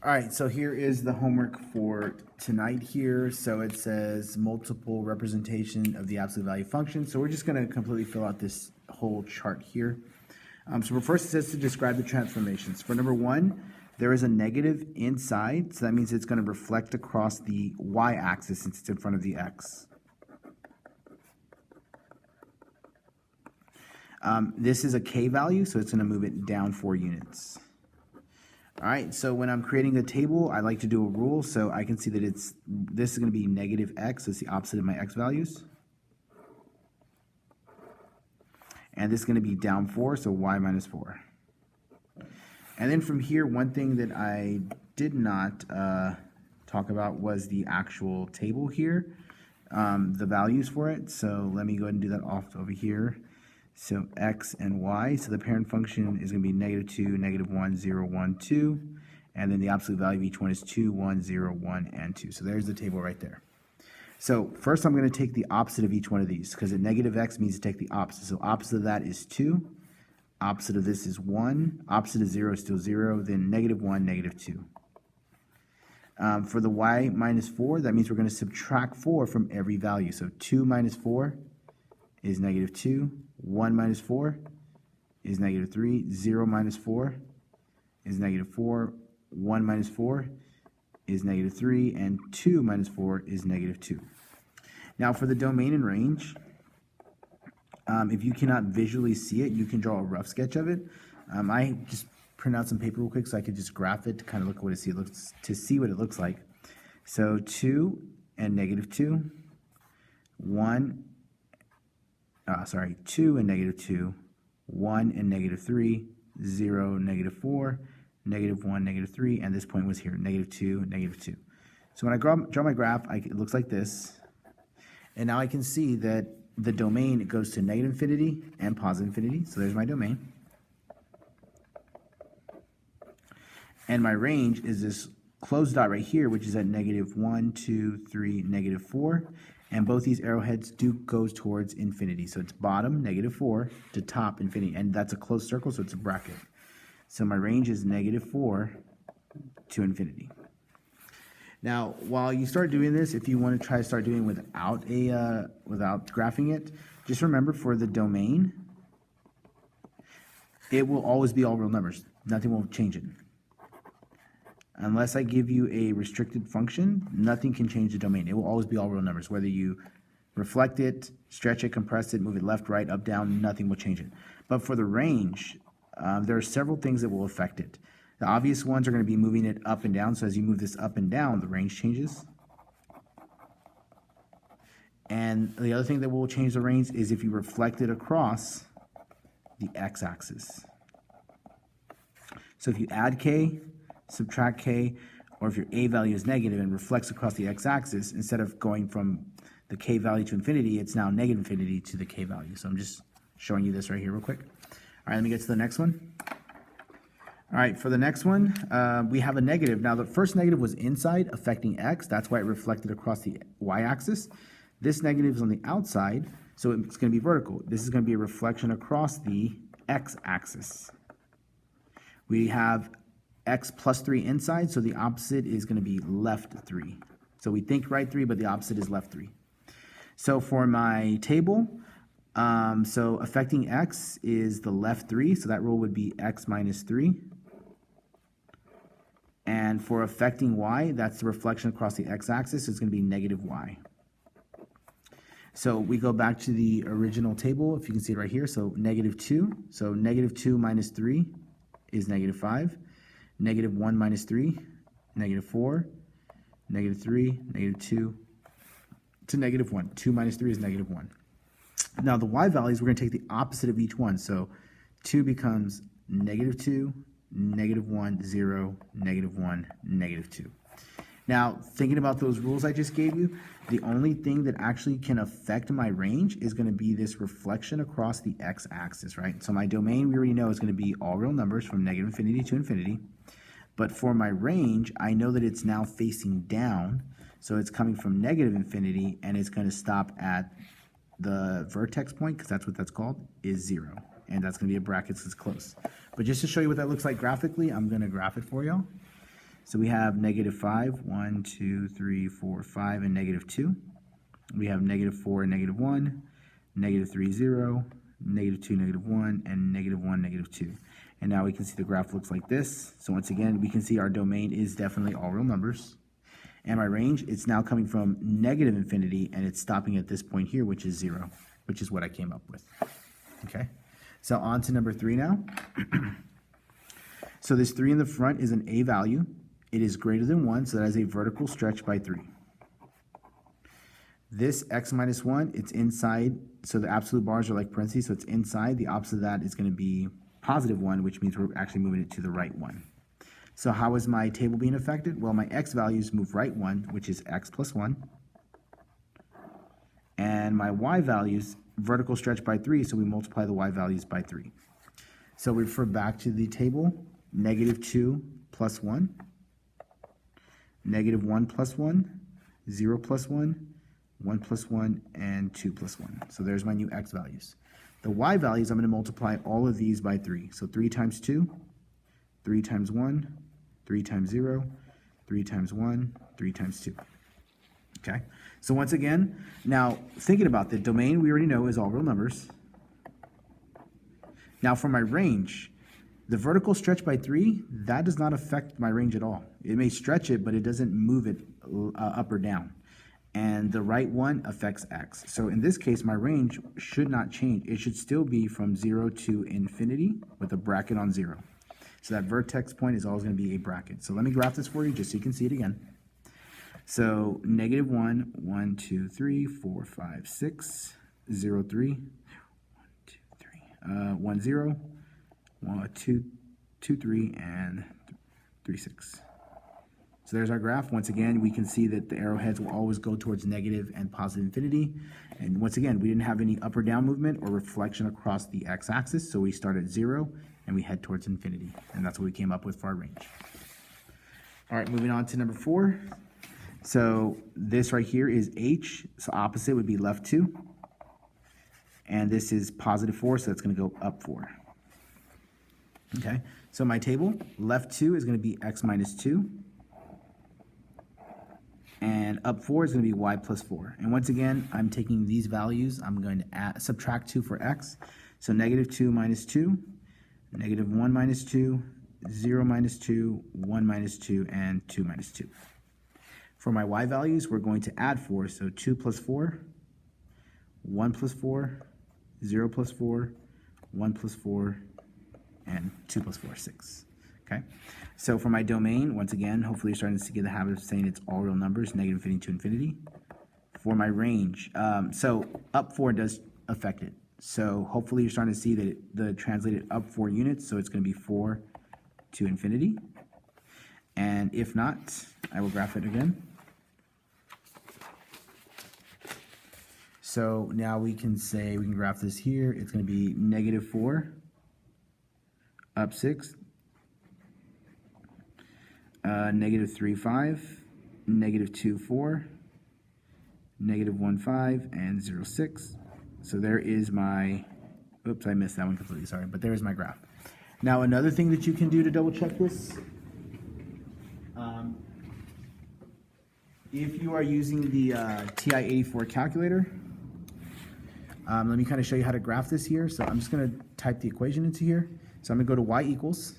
All right, so here is the homework for tonight here. So it says multiple representation of the absolute value function. So we're just going to completely fill out this whole chart here. So first it says to describe the transformations. For number one, there is a negative inside, so that means it's going to reflect across the y-axis since it's in front of the x. This is a k value, so it's going to move it down 4 units. All right, so when I'm creating a table, I like to do a rule, so I can see that this is going to be negative x, so it's the opposite of my x values. And this is going to be down 4, so y minus 4. And then from here, one thing that I did not talk about was the actual table here, the values for it. So let me go ahead and do that off over here. So x and y, so the parent function is going to be -2, -1, 0, 1, 2, and then the absolute value of each one is 2, 1, 0, 1, and 2. So there's the table right there. So first I'm going to take the opposite of each one of these, because a negative x means to take the opposite. So opposite of that is 2, opposite of this is 1, opposite of 0 is still 0, then -1, -2. For the y minus 4, that means we're going to subtract 4 from every value. So 2 minus 4 is -2. 1 minus 4 is -3. 0 minus 4 is -4. 1 minus 4 is -3. And 2 minus 4 is -2. Now for the domain and range, if you cannot visually see it, you can draw a rough sketch of it. I just print out some paper real quick so I could just graph it to kind of look what to see what it looks like. So 2 and -2, 2 and -2, 1 and -3, 0, -4, -1, -3, and this point was here, -2, -2. So when I draw my graph, it looks like this. And now I can see that the domain, it goes to -infinity and +infinity. So there's my domain. And my range is this closed dot right here, which is at -1, 2, 3, -4. And both these arrowheads goes towards infinity. So it's bottom, -4, to top, infinity. And that's a closed circle, so it's a bracket. So my range is -4 to infinity. Now, while you start doing this, if you want to try to start doing it without graphing it, just remember for the domain, it will always be all real numbers. Nothing will change it. Unless I give you a restricted function, nothing can change the domain. It will always be all real numbers. Whether you reflect it, stretch it, compress it, move it left, right, up, down, nothing will change it. But for the range, there are several things that will affect it. The obvious ones are going to be moving it up and down. So as you move this up and down, the range changes. And the other thing that will change the range is if you reflect it across the x-axis. So if you add k, subtract k, or if your a value is negative and reflects across the x-axis, instead of going from the k value to infinity, it's now -infinity to the k value. So I'm just showing you this right here real quick. All right, let me get to the next one. All right, for the next one, we have a negative. Now, the first negative was inside, affecting x. That's why it reflected across the y-axis. This negative is on the outside, so it's going to be vertical. This is going to be a reflection across the x-axis. We have x plus 3 inside, so the opposite is going to be left 3. So we think right 3, but the opposite is left 3. So for my table, so affecting x is the left 3, so that rule would be x minus 3. And for affecting y, that's the reflection across the x-axis, so it's going to be -y. So we go back to the original table, if you can see it right here, so -2. So -2 minus 3 is -5. -1 minus 3, -4, -3, -2, to -1. 2 minus 3 is -1. Now the y values, we're going to take the opposite of each one. So 2 becomes -2, -1, 0, -1, -2. Now, thinking about those rules I just gave you, the only thing that actually can affect my range is going to be this reflection across the x-axis, right? So my domain, we already know, is going to be all real numbers from -infinity to infinity. But for my range, I know that it's now facing down, so it's coming from -infinity, and it's going to stop at the vertex point, because that's what that's called, is 0. And that's going to be a bracket, so it's close. But just to show you what that looks like graphically, I'm going to graph it for y'all. So we have negative 5, 1, 2, 3, 4, 5, and negative 2. We have negative 4 and negative 1, negative 3, 0, negative 2, negative 1, and negative 1, negative 2. And now we can see the graph looks like this. So once again, we can see our domain is definitely all real numbers. And my range, it's now coming from negative infinity, and it's stopping at this point here, which is 0, which is what I came up with. Okay, so on to number 3 now. So this 3 in the front is an A value. It is greater than 1, so that is a vertical stretch by 3. This x minus 1, it's inside, so the absolute bars are like parentheses, so it's inside. The opposite of that is going to be positive 1, which means we're actually moving it to the right 1. So how is my table being affected? Well, my x values move right 1, which is x plus 1. And my y values, vertical stretch by 3, so we multiply the y values by 3. So we refer back to the table, negative 2 plus 1, negative 1 plus 1, 0 plus 1, 1 plus 1, and 2 plus 1. So there's my new x values. The y values, I'm going to multiply all of these by 3. So 3 times 2, 3 times 1, 3 times 0, 3 times 1, 3 times 2. Okay, so once again, now thinking about the domain, we already know is all real numbers. Now for my range, the vertical stretch by 3, that does not affect my range at all. It may stretch it, but it doesn't move it up or down. And the right one affects x. So in this case, my range should not change. It should still be from 0 to infinity with a bracket on 0. So that vertex point is always going to be a bracket. So let me graph this for you just so you can see it again. So negative 1, 1, 2, 3, 4, 5, 6, 0, 3, 1, 2, 3, 1, 0, 1, 2, 2, 3, and 3, 6. So there's our graph. Once again, we can see that the arrowheads will always go towards negative and positive infinity. And once again, we didn't have any up or down movement or reflection across the x-axis, so we start at 0 and we head towards infinity. And that's what we came up with for our range. All right, moving on to number 4. So this right here is h, so opposite would be left 2. And this is positive 4, so that's going to go up 4. Okay, so my table, left 2 is going to be x minus 2. And up 4 is going to be y plus 4. And once again, I'm taking these values. I'm going to subtract 2 for x. So negative 2 minus 2, negative 1 minus 2, 0 minus 2, 1 minus 2, and 2 minus 2. For my y values, we're going to add 4. So 2 plus 4, 1 plus 4, 0 plus 4, 1 plus 4, and 2 plus 4, 6. Okay, so for my domain, once again, hopefully you're starting to get the habit of saying it's all real numbers, negative infinity to infinity. For my range, so up 4 does affect it. So hopefully you're starting to see that the translated up 4 units, so it's going to be 4 to infinity. And if not, I will graph it again. So now we can say, we can graph this here. It's going to be negative 4, up 6, negative 3, 5, negative 2, 4, negative 1, 5, and 0, 6. So there is my, oops, I missed that one completely, sorry, but there's my graph. Now another thing that you can do to double check this, if you are using the TI-84 calculator, let me kind of show you how to graph this here. So I'm just going to type the equation into here. So I'm going to go to y equals.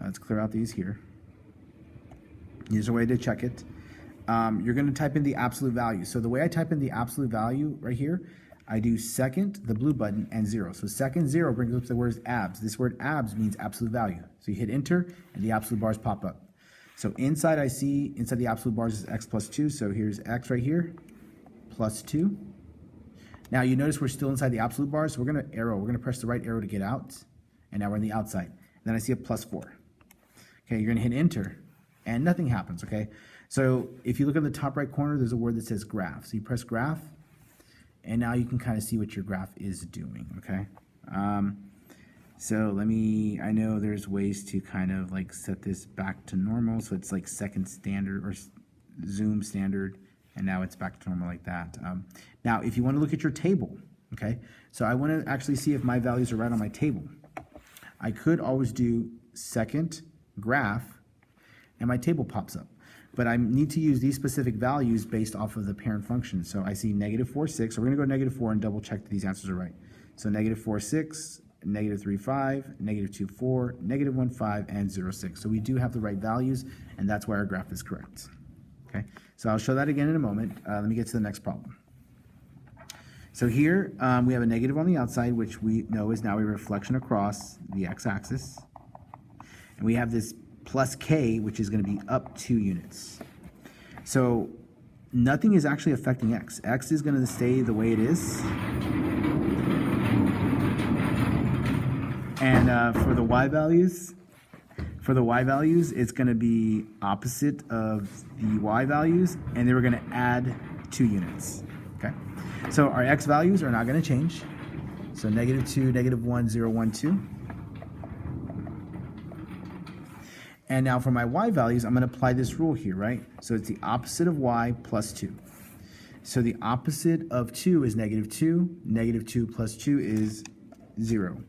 Let's clear out these here. Here's a way to check it. You're going to type in the absolute value. So the way I type in the absolute value right here, I do second, the blue button, and 0. So second 0 brings up the word abs. This word abs means absolute value. So you hit enter, and the absolute bars pop up. So inside I see, inside the absolute bars is x plus 2. So here's x right here, plus 2. Now you notice we're still inside the absolute bars. So we're going to arrow. We're going to press the right arrow to get out. And now we're on the outside. And then I see a plus 4. Okay, you're going to hit enter, and nothing happens, okay? So if you look in the top right corner, there's a word that says graph. So you press graph, and now you can kind of see what your graph is doing, okay? So I know there's ways to kind of like set this back to normal. So it's like second standard or zoom standard, and now it's back to normal like that. Now, if you want to look at your table, okay? So I want to actually see if my values are right on my table. I could always do second graph, and my table pops up. But I need to use these specific values based off of the parent function. So I see negative 4, 6. So we're going to go -4 and double check that these answers are right. So -4, 6, -3, 5, -2, 4, -1, 5, and 0, 6. So we do have the right values, and that's why our graph is correct. Okay, so I'll show that again in a moment. Let me get to the next problem. So here we have a negative on the outside, which we know is now a reflection across the x-axis. And we have this plus k, which is going to be up 2 units. So nothing is actually affecting x. X is going to stay the way it is. And for the y values, it's going to be opposite of the y values, and they were going to add 2 units. Okay, so our x values are not going to change. So -2, -1, 0, 1, 2. And now for my y values, I'm going to apply this rule here, right? So it's the opposite of y plus 2. So the opposite of 2 is -2. -2 plus 2 is 0.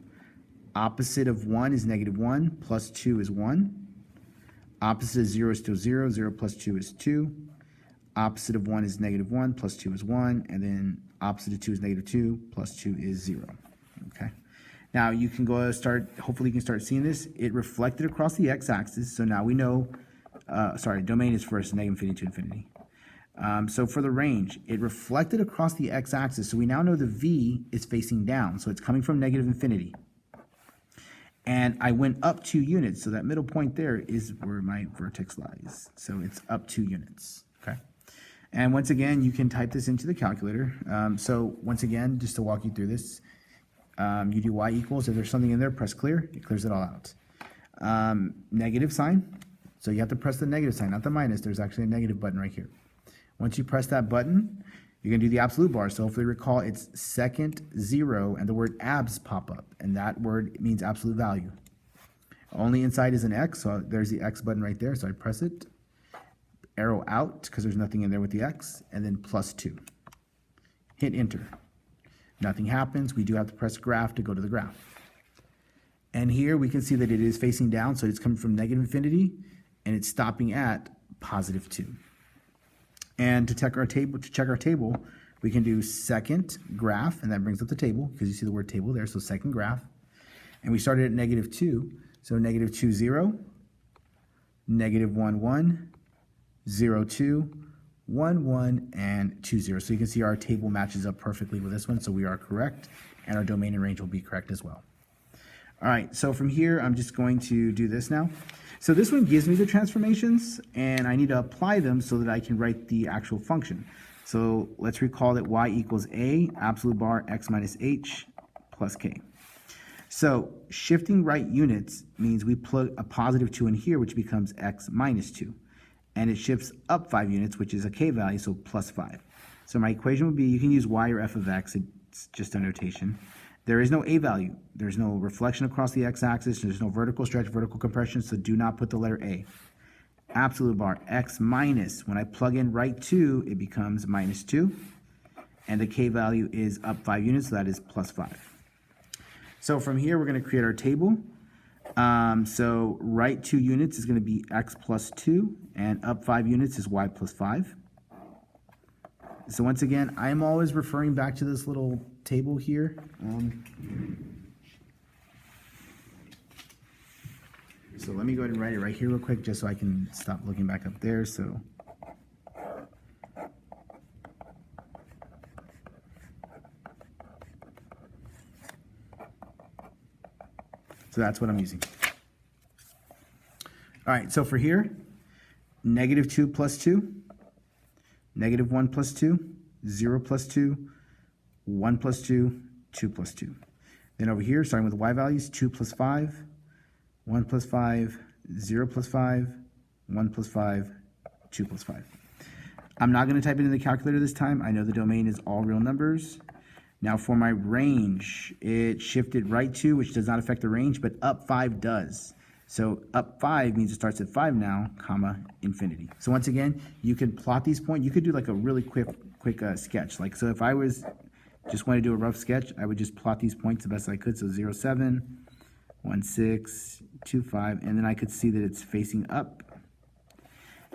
Opposite of 1 is -1, plus 2 is 1. Opposite of 0 is still 0, 0 plus 2 is 2. Opposite of 1 is -1, plus 2 is 1, and then opposite of 2 is -2, plus 2 is 0, okay? Now you can go start, hopefully you can start seeing this. It reflected across the x-axis, so now we know, domain is first, -infinity to infinity. So for the range, it reflected across the x-axis, so we now know the v is facing down, so it's coming from -infinity. And I went up 2 units, so that middle point there is where my vertex lies. So it's up 2 units, okay? And once again, you can type this into the calculator. So once again, just to walk you through this, you do y equals, if there's something in there, press clear, it clears it all out. Negative sign, so you have to press the negative sign, not the minus. There's actually a negative button right here. Once you press that button, you're going to do the absolute bar. So hopefully recall it's second 0 and the word abs pop up, and that word means absolute value. Only inside is an x, so there's the x button right there, so I press it. Arrow out because there's nothing in there with the x, and then plus 2. Hit enter. Nothing happens. We do have to press graph to go to the graph. And here we can see that it is facing down, so it's coming from -infinity, and it's stopping at +2. And to check our table, we can do second graph, and that brings up the table because you see the word table there. So second graph, and we started at -2. So -2, 0, -1, 1, 0, 2, 1, 1, and 2, 0. So you can see our table matches up perfectly with this one, so we are correct, and our domain and range will be correct as well. All right, so from here, I'm just going to do this now. So this one gives me the transformations, and I need to apply them so that I can write the actual function. So let's recall that y equals a, absolute bar, x minus h plus k. So shifting right units means we plug a +2 in here, which becomes x minus 2. And it shifts up 5 units, which is a k value, so plus 5. So my equation would be, you can use y or f of x, it's just a notation. There is no a value. There's no reflection across the x-axis. There's no vertical stretch, vertical compression, so do not put the letter a. Absolute bar, x minus, when I plug in right 2, it becomes -2. And the k value is up 5 units, so that is plus 5. So from here, we're going to create our table. So right 2 units is going to be x plus 2, and up 5 units is y plus 5. So once again, I'm always referring back to this little table here. So let me go ahead and write it right here real quick, just so I can stop looking back up there. So that's what I'm using. All right, so for here, -2 plus 2, -1 plus 2, 0 plus 2, 1 plus 2, 2 plus 2. Then over here, starting with the y values, 2 plus 5, 1 plus 5, 0 plus 5, 1 plus 5, 2 plus 5. I'm not going to type it in the calculator this time. I know the domain is all real numbers. Now for my range, it shifted right 2, which does not affect the range, but up 5 does. So up 5 means it starts at 5 now, comma, infinity. So once again, you can plot these points. You could do like a really quick sketch. Like, so if I was just want to do a rough sketch, I would just plot these points the best I could. So 0, 7, 1, 6, 2, 5, and then I could see that it's facing up.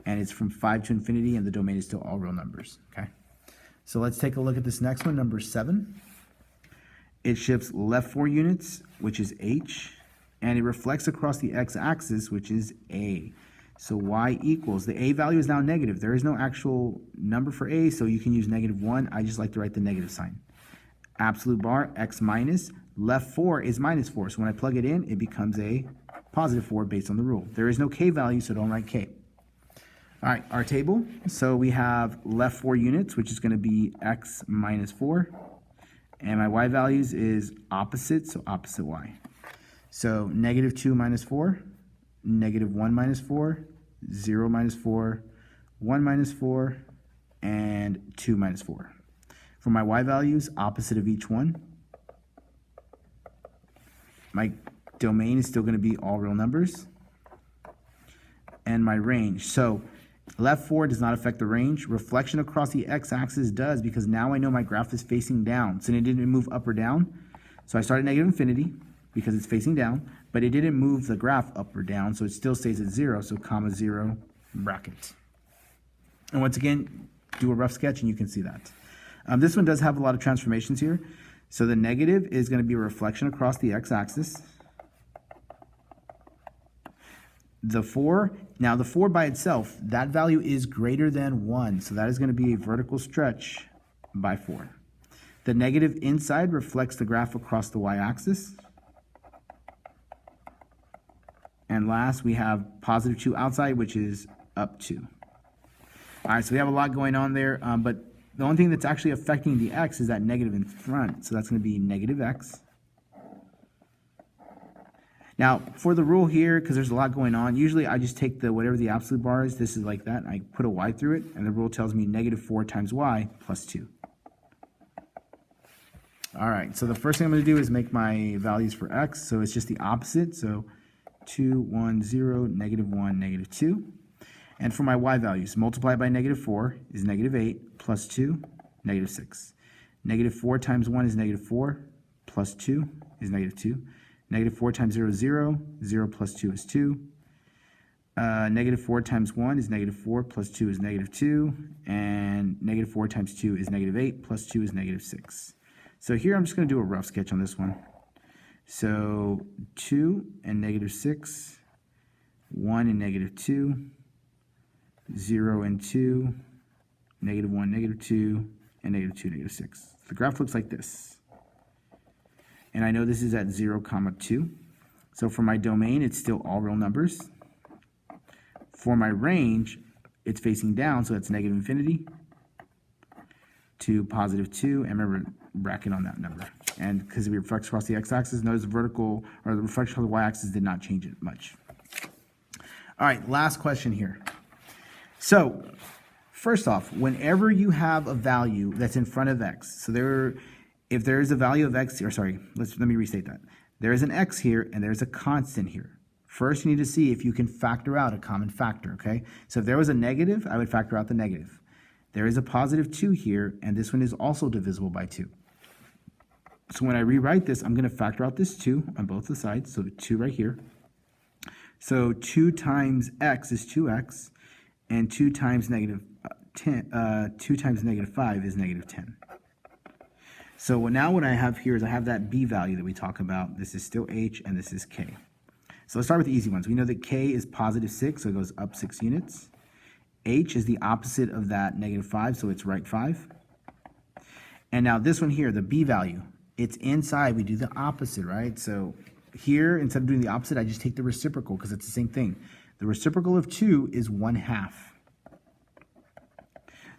and it's from 5 to infinity, and the domain is still all real numbers, okay? So let's take a look at this next one, number 7. It shifts left 4 units, which is h, and it reflects across the x-axis, which is a. So y equals, the a value is now negative. There is no actual number for a, so you can use -1. I just like to write the negative sign. Absolute bar, x minus, left 4 is -4. So when I plug it in, it becomes a +4 based on the rule. There is no k value, so don't write k. All right, our table. So we have left 4 units, which is going to be x minus 4. And my y values is opposite, so opposite y. So -2 minus 4, -1 minus 4, 0 minus 4, 1 minus 4, and 2 minus 4. For my y values, opposite of each one. My domain is still going to be all real numbers. And my range. So left 4 does not affect the range. Reflection across the x-axis does, because now I know my graph is facing down. So it didn't move up or down. So I started negative infinity because it's facing down, but it didn't move the graph up or down, so it still stays at 0, so comma 0, bracket. And once again, do a rough sketch and you can see that. This one does have a lot of transformations here. So the negative is going to be a reflection across the x-axis. The 4, now the 4 by itself, that value is greater than 1. So that is going to be a vertical stretch by 4. The negative inside reflects the graph across the y-axis. And last, we have +2 outside, which is up 2. All right, so we have a lot going on there, but the only thing that's actually affecting the x is that negative in front. So that's going to be -x. Now, for the rule here, because there's a lot going on, usually I just take whatever the absolute bar is, this is like that, and I put a y through it, and the rule tells me -4 times y plus 2. All right, so the first thing I'm going to do is make my values for x, so it's just the opposite, so 2, 1, 0, -1, -2. And for my y values, multiply by -4 is -8, plus 2, -6. -4 times 1 is -4, plus 2 is -2. -4 times 0 is 0, 0 plus 2 is 2. -4 times 1 is -4, plus 2 is -2. And -4 times 2 is -8, plus 2 is -6. So here I'm just going to do a rough sketch on this one. So 2 and -6, 1 and -2, 0 and 2, -1, -2, and -2, -6. The graph looks like this. And I know this is at 0, 2. So for my domain, it's still all real numbers. For my range, it's facing down, so it's negative infinity to +2. And remember, bracket on that number. And because it reflects across the x-axis, notice the vertical, or the reflection of the y-axis did not change it much. All right, last question here. So, first off, whenever you have a value that's in front of x, so if there is a value of x, or sorry, let me restate that. There is an x here and there's a constant here. First, you need to see if you can factor out a common factor, okay? So if there was a negative, I would factor out the negative. There is a +2 here, and this one is also divisible by 2. So when I rewrite this, I'm going to factor out this 2 on both the sides, so 2 right here. So 2 times x is 2x, and 2 times -5 is -10. So now what I have here is I have that b value that we talk about. This is still h, and this is k. So let's start with the easy ones. We know that k is +6, so it goes up 6 units. H is the opposite of that -5, so it's right 5. And now this one here, the b value, it's inside. We do the opposite, right? So here, instead of doing the opposite, I just take the reciprocal because it's the same thing. The reciprocal of 2 is 1/2.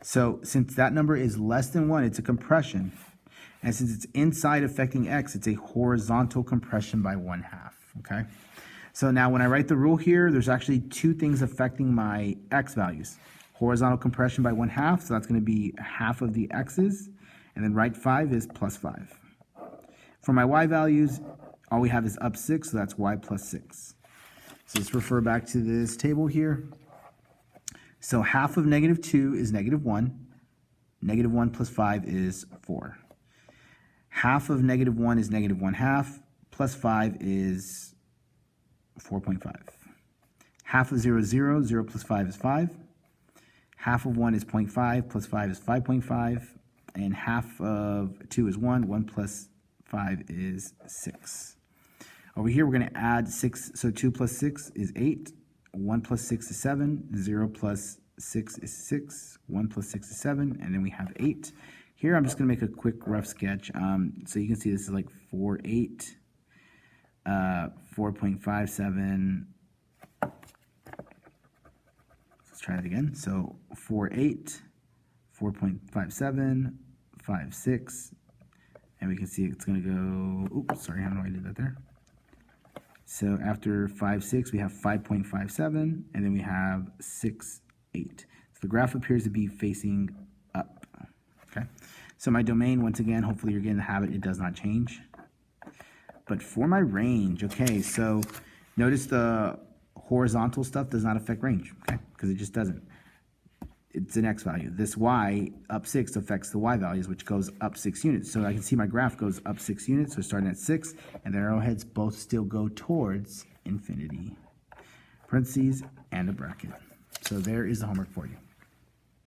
So since that number is less than 1, it's a compression. And since it's inside affecting x, it's a horizontal compression by 1/2, okay? So now when I write the rule here, there's actually 2 things affecting my x values. Horizontal compression by 1/2, so that's going to be half of the x's. And then right 5 is +5. For my y values, all we have is up 6, so that's y plus 6. So let's refer back to this table here. So half of -2 is -1. -1 plus 5 is 4. Half of -1 is -1/2, plus 5 is 4.5. Half of 0 is 0, 0 plus 5 is 5. Half of 1 is 0.5, plus 5 is 5.5, and half of 2 is 1. 1 plus 5 is 6. Over here, we're going to add 6, so 2 plus 6 is 8. 1 plus 6 is 7. 0 plus 6 is 6. 1 plus 6 is 7, and then we have 8. Here, I'm just going to make a quick rough sketch. So you can see this is like 4, 8, 4.57. Let's try that again. So 4, 8, 4.57, 5, 6, and we can see it's going to go, oops, sorry, I don't know why I did that there. So after 5, 6, we have 5.57, and then we have 6, 8. So the graph appears to be facing up. Okay. So my domain, once again, hopefully you're getting the habit, it does not change. But for my range, okay, so notice the horizontal stuff does not affect range, okay, because it just doesn't. It's an x value. This y up 6 affects the y values, which goes up 6 units. So I can see my graph goes up 6 units, so starting at 6, and the arrowheads both still go towards infinity. Parentheses and a bracket. So there is the homework for you.